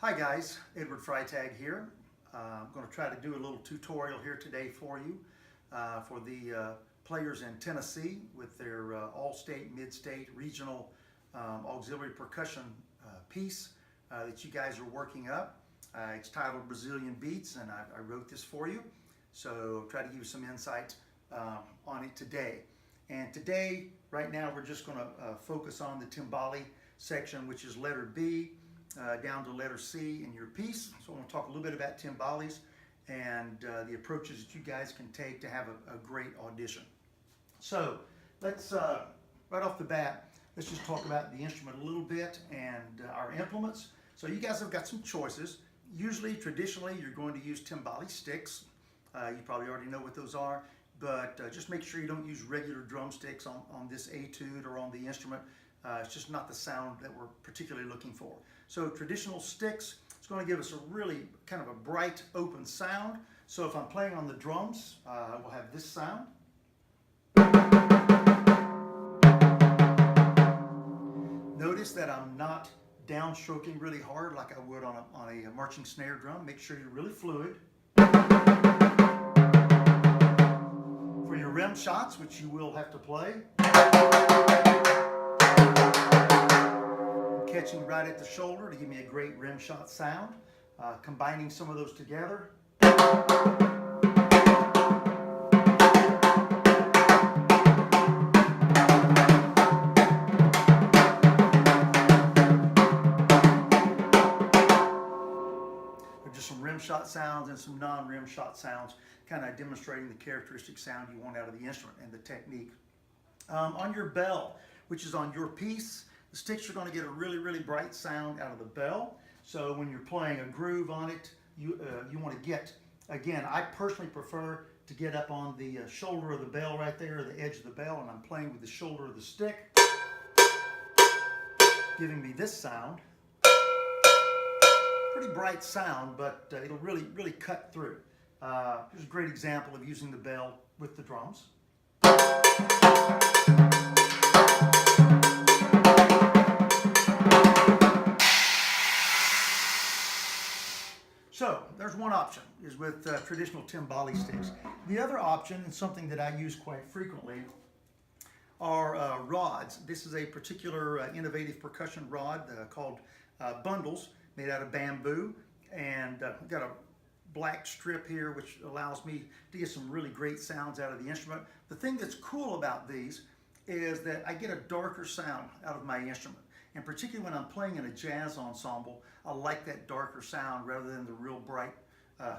Hi guys, Edward Freytag here. I'm going to try to do a little tutorial here today for you for the players in Tennessee with their all-state, mid-state, regional auxiliary percussion piece that you guys are working up. It's titled Brazilian Beats, and I wrote this for you. So I'll try to give you some insight on it today. And today, right now, we're just going to focus on the timbale section, which is letter B down to letter C in your piece. So I want to talk a little bit about timbales and the approaches that you guys can take to have a great audition. So let's, right off the bat, let's just talk about the instrument a little bit and our implements. So you guys have got some choices. Usually, traditionally, you're going to use timbale sticks. You probably already know what those are, but just make sure you don't use regular drumsticks on this etude or on the instrument. It's just not the sound that we're particularly looking for. So traditional sticks, it's going to give us a really kind of a bright, open sound. So if I'm playing on the drums, we'll have this sound. Notice that I'm not downstroking really hard like I would on a marching snare drum. Make sure you're really fluid. For your rim shots, which you will have to play, catching right at the shoulder to give me a great rim shot sound. Combining some of those together. Just some rim shot sounds and some non-rim shot sounds, kind of demonstrating the characteristic sound you want out of the instrument and the technique. On your bell, which is on your piece, the sticks are going to get a really, really bright sound out of the bell. So when you're playing a groove on it, you want to get, again, I personally prefer to get up on the shoulder of the bell right there, or the edge of the bell, and I'm playing with the shoulder of the stick, giving me this sound. Pretty bright sound, but it'll really, really cut through. Here's a great example of using the bell with the drums. So there's one option, is with traditional timbale sticks. The other option, and something that I use quite frequently, are rods. This is a particular innovative percussion rod called bundles, made out of bamboo, and I've got a black strip here which allows me to get some really great sounds out of the instrument. The thing that's cool about these is that I get a darker sound out of my instrument, and particularly when I'm playing in a jazz ensemble, I like that darker sound rather than the real bright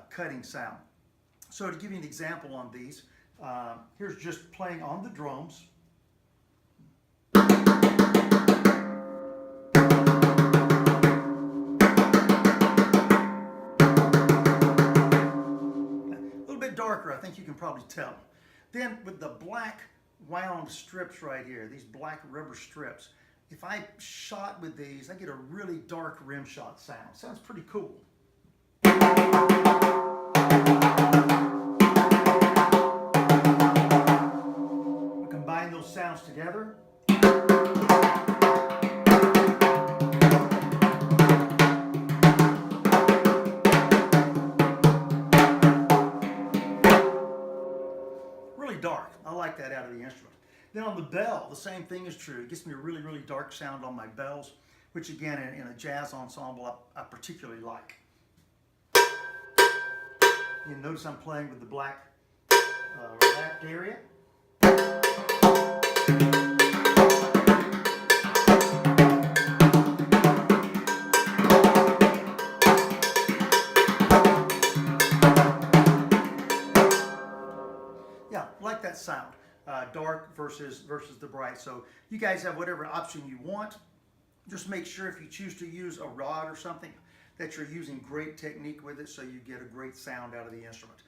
cutting sound. So to give you an example on these, here's just playing on the drums. Darker, I think you can probably tell. Then with the black wound strips right here, these black rubber strips, if I shot with these, I get a really dark rim shot sound. Sounds pretty cool. I combine those sounds together. Dark. I like that out of the instrument. Then on the bell, the same thing is true. It gives me a really, really dark sound on my bells, which again, in a jazz ensemble, I particularly like. You notice I'm playing with the black wrapped area. Like that sound, dark versus the bright. So you guys have whatever option you want. Just make sure if you choose to use a rod or something that you're using great technique with it, so you get a great sound out of the instrument.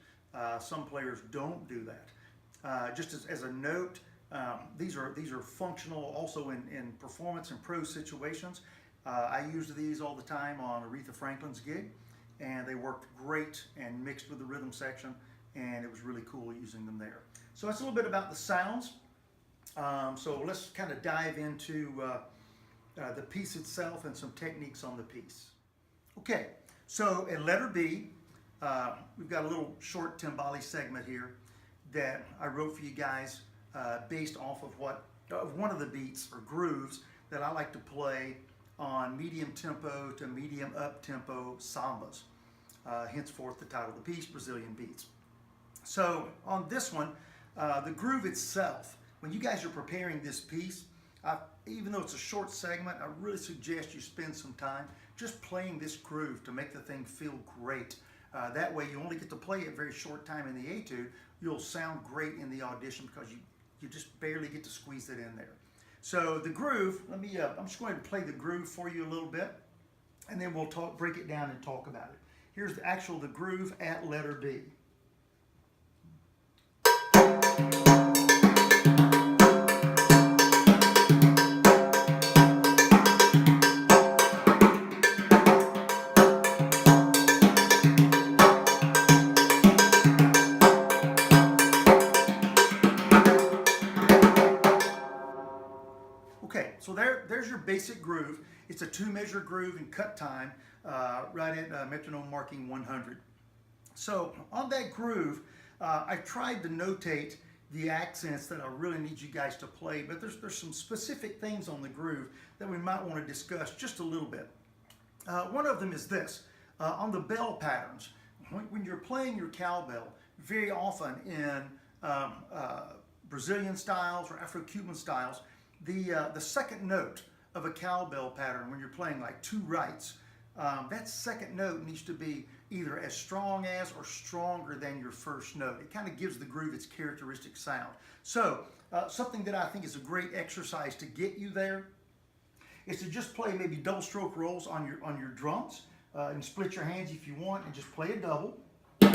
Some players don't do that. Just as a note, these are functional also in performance and pro situations. I used these all the time on Aretha Franklin's gig, and they worked great and mixed with the rhythm section, and it was really cool using them there. So that's a little bit about the sounds. So let's kind of dive into the piece itself and some techniques on the piece. Okay, so at letter B, we've got a little short timbale segment here that I wrote for you guys based off of one of the beats or grooves that I like to play on medium tempo to medium up tempo sambas. Henceforth the title of the piece, Brazilian Beats. So on this one, the groove itself, when you guys are preparing this piece, even though it's a short segment, I really suggest you spend some time just playing this groove to make the thing feel great. That way you only get to play it a very short time in the etude. You'll sound great in the audition because you just barely get to squeeze it in there. So the groove, I'm just going to play the groove for you a little bit, and then we'll break it down and talk about it. Here's the groove at letter B. Okay, so there's your basic groove. It's a 2-measure groove in cut time, right at metronome marking 100. So on that groove, I tried to notate the accents that I really need you guys to play, but there's some specific things on the groove that we might want to discuss just a little bit. One of them is this, on the bell patterns. When you're playing your cowbell, very often in Brazilian styles or Afro-Cuban styles, the second note of a cowbell pattern, when you're playing like 2 rights, that second note needs to be either as strong as or stronger than your first note. It kind of gives the groove its characteristic sound. So something that I think is a great exercise to get you there is to just play maybe double stroke rolls on your drums, and split your hands if you want and just play a double. And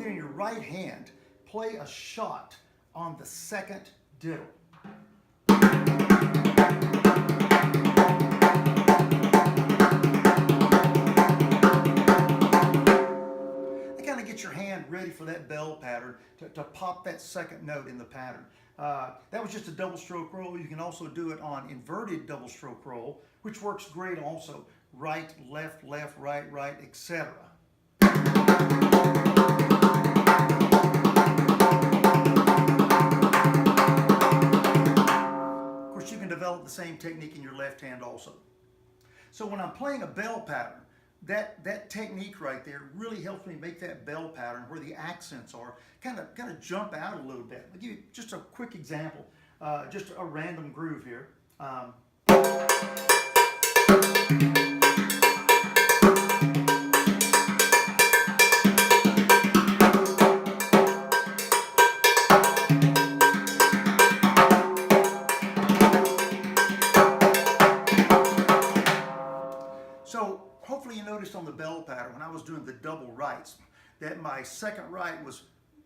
then in your right hand, play a shot on the second diddle. Get your hand ready for that bell pattern to pop that second note in the pattern. That was just a double stroke roll. You can also do it on inverted double stroke roll, which works great also. Right, left, right, right, etc. Of course, you can develop the same technique in your left hand also. So when I'm playing a bell pattern, that technique right there really helps me make that bell pattern where the accents are kind of jump out a little bit. I'll give you just a quick example, just a random groove here. So hopefully you noticed on the bell pattern when I was doing the double rights that my second right was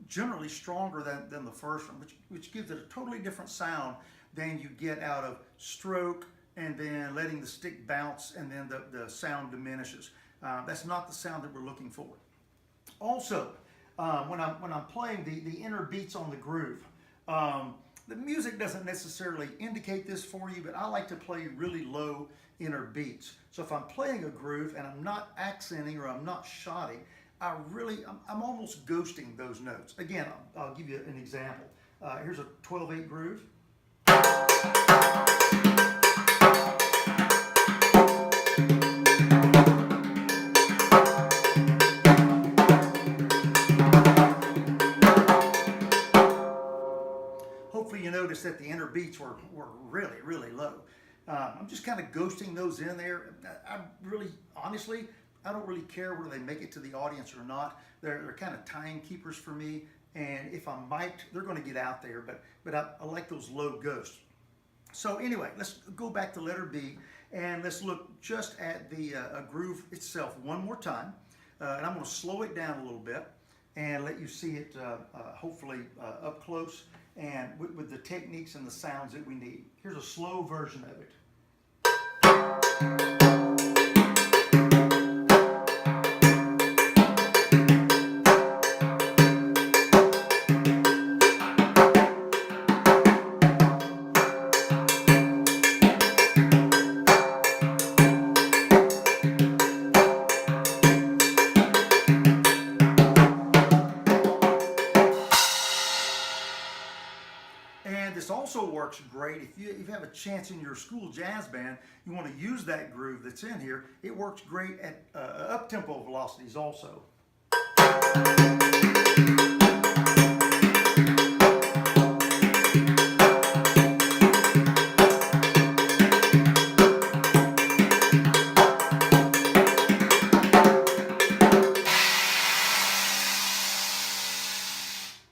generally stronger than the first one, which gives it a totally different sound than you get out of stroke and then letting the stick bounce and then the sound diminishes. That's not the sound that we're looking for. Also, when I'm playing the inner beats on the groove, the music doesn't necessarily indicate this for you, but I like to play really low inner beats. So if I'm playing a groove and I'm not accenting or I'm not shotting, I'm almost ghosting those notes. Again, I'll give you an example. Here's a 12/8 groove. Hopefully you noticed that the inner beats were really, really low. I'm just kind of ghosting those in there. Honestly, I don't really care whether they make it to the audience or not. They're kind of timekeepers for me, and if I'm mic'd, they're going to get out there, but I like those low ghosts. So anyway, let's go back to letter B, and let's look just at the groove itself one more time. And I'm going to slow it down a little bit and let you see it hopefully up close and with the techniques and the sounds that we need. Here's a slow version of it. great. If you have a chance in your school jazz band, you want to use that groove that's in here. It works great at up-tempo velocities also.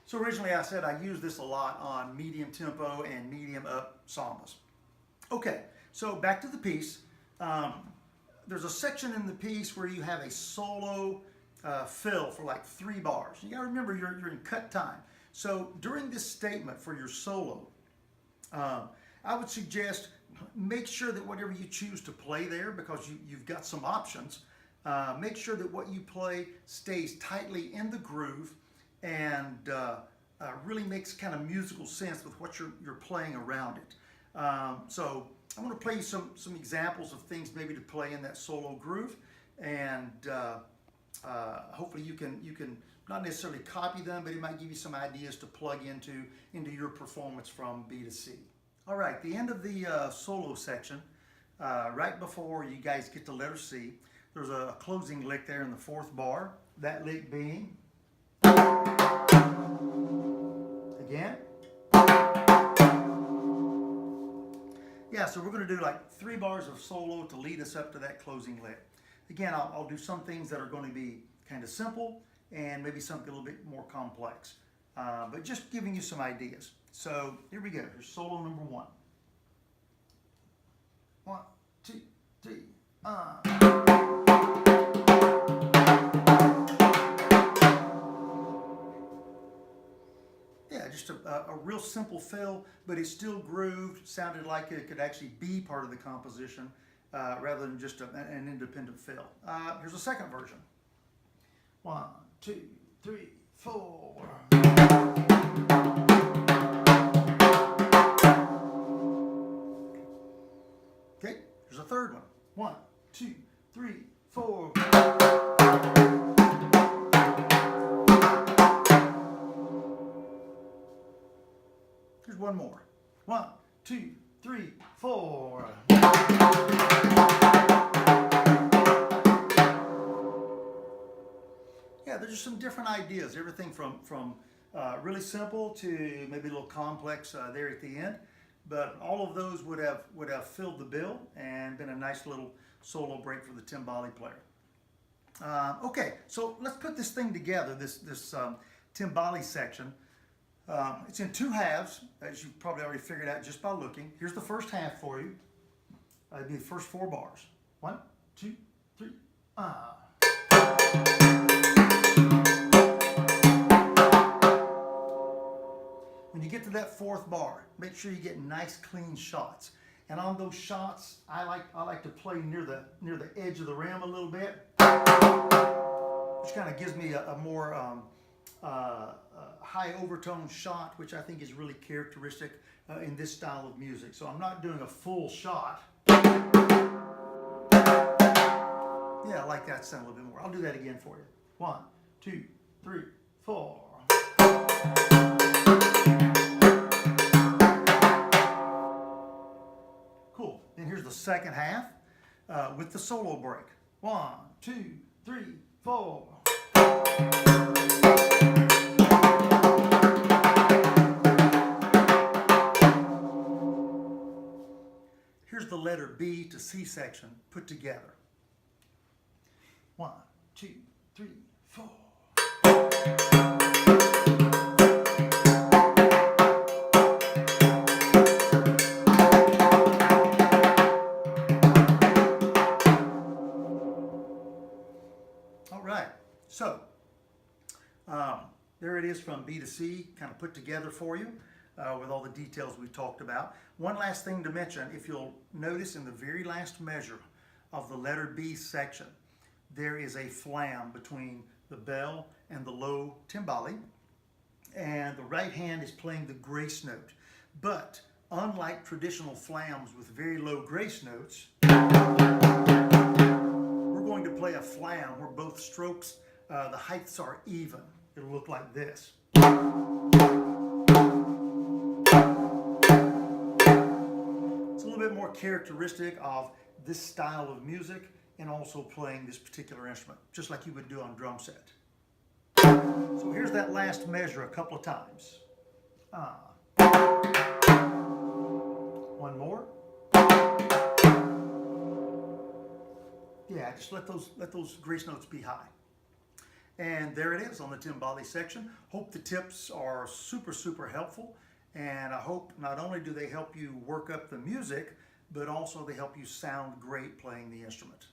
So originally I said I use this a lot on medium tempo and medium up sambas. Okay, so back to the piece. There's a section in the piece where you have a solo fill for like 3 bars. You gotta remember you're in cut time. So during this statement for your solo, I would suggest make sure that whatever you choose to play there, because you've got some options, make sure that what you play stays tightly in the groove and really makes kind of musical sense with what you're playing around it. So I'm going to play you some examples of things maybe to play in that solo groove, and hopefully you can not necessarily copy them, but it might give you some ideas to plug into your performance from B to C. All right, the end of the solo section, right before you guys get to letter C, there's a closing lick there in the 4th bar. That lick being again. Yeah, so we're going to do like 3 bars of solo to lead us up to that closing lick. Again, I'll do some things that are going to be kind of simple and maybe something a little bit more complex, but just giving you some ideas. So here we go. Here's solo number 1. 1, 2, 3. Yeah, just a real simple fill, but it's still grooved. Sounded like it could actually be part of the composition rather than just an independent fill. Here's a second version. 1, 2, 3, 4. Okay, here's a third one. 1, 2, 3, 4. Here's one more. 1, 2, 3, 4. Yeah, there's just some different ideas. Everything from really simple to maybe a little complex there at the end. But all of those would have filled the bill and been a nice little solo break for the timbale player. Okay, so let's put this thing together. This timbale section. It's in 2 halves, as you've probably already figured out just by looking. Here's the first half for you. It'd be the first 4 bars. 1, 2, 3, When you get to that 4th bar, make sure you get nice clean shots. And on those shots, I like to play near the edge of the rim a little bit, which kind of gives me a more high overtone shot, which I think is really characteristic in this style of music. So I'm not doing a full shot. Yeah, I like that sound a little bit more. I'll do that again for you. 1, 2, 3, 4. Cool. Then here's the second half with the solo break. 1, 2, 3, 4. Here's the letter B to C section put together. 1, 2, 3, 4. All right, so there it is from B to C, kind of put together for you. With all the details we've talked about. One last thing to mention, if you'll notice in the very last measure of the letter B section, there is a flam between the bell and the low timbale, and the right hand is playing the grace note. But unlike traditional flams with very low grace notes, we're going to play a flam where both strokes, the heights are even. It'll look like this. more characteristic of this style of music and also playing this particular instrument, just like you would do on drum set. So here's that last measure a couple of times. One more. Yeah, just let those grace notes be high. And there it is on the timbale section. Hope the tips are super helpful, and I hope not only do they help you work up the music, but also they help you sound great playing the instrument.